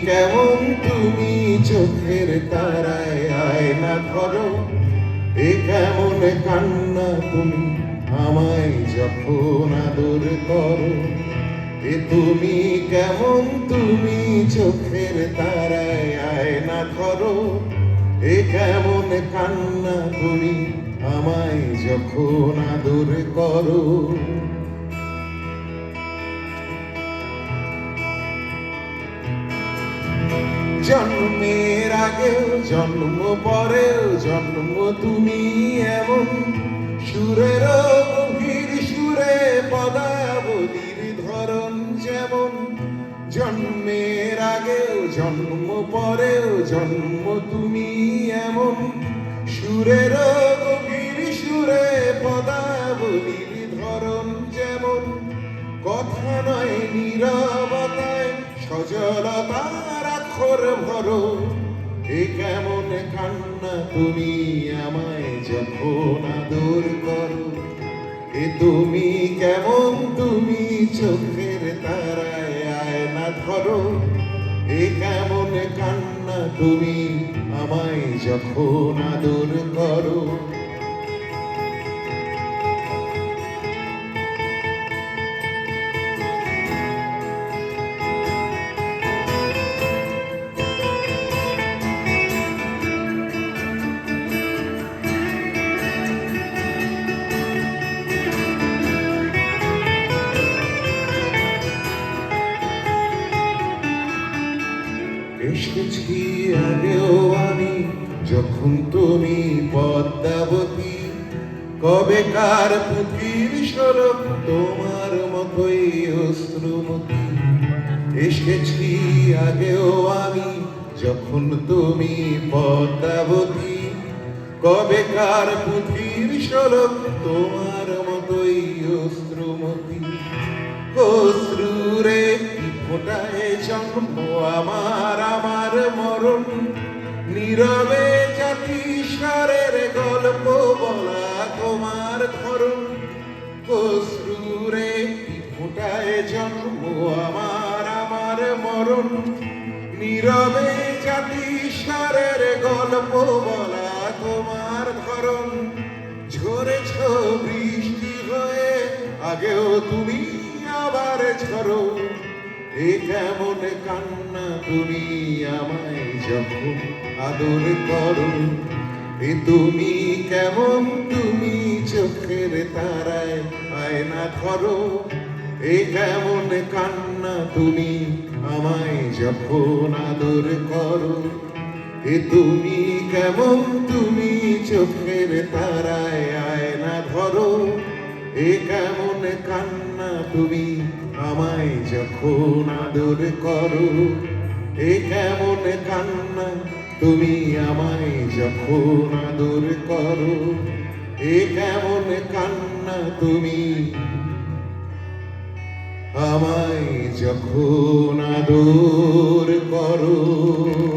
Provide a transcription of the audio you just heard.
কেমন তুমি চোখের তারায় আয়না ধরো, এ কেমন কান্না তুমি আমায় যখন আদর করো। এ তুমি কেমন তুমি চোখের তারায় আয়না ধরো, এ কেমন কান্না তুমি আমায় যখন আদর করো। জন্মের আগেও জন্ম পরেও জন্ম তুমি এমন সুরের গভীর সুরে পদাবলীর ধরন যেমন। জন্মের আগেও জন্ম পরেও জন্ম তুমি এমন সুরের গভীর সুরে পদাবলীর ধরন যেমন। কথা নয় নীরবতায় সজলতার আক্ষর ভরো, এ কেমন কান্না তুমি আমায় যখন আদর করো। এ তুমি কেমন তুমি চোখের তারায় আয়না ধরো, এ কেমন কান্না তুমি আমায় যখন আদর করো। এসেছি আগেও আমি যখন তুমি পদ্মাবতী, কবেকার পুঁথির সড়ক তোমার মতোই অশ্রুমতী। এসেছি আগেও আমি যখন তুমি পদ্মাবতী, কবেকার পুঁথির সড়ক তোমার মতোই অশ্রুমতী। অশ্রুরে ফোটায় জন্ম আমার আমার মরণ, নীরবে জাতি সারের গল্প বলা তোমার ধরন। অশ্রুরে ফোটায় জন্ম আমার আমার মরণ, নীরবে জাতি সারের গল্প বলা তোমার ধরন। ঝরেছ বৃষ্টি হয়ে আগেও তুমি আবার ঝরো, এ কেমন কান্না তুমি আমায় যখন আদর করো। এ তুমি কেমন তুমি চোখের তারায় আয়না ধরো, এ কেমন কান্না তুমি আমায় যখন আদর করো। এ তুমি কেমন তুমি চোখের তারায় আয়না ধরো, এ কেমন কান্না তুমি আমায় যখন আদর করো। এ কেমন কান্না তুমি আমায় যখন আদর করো। এ কেমন কান্না তুমি আমায় যখন আদর করো।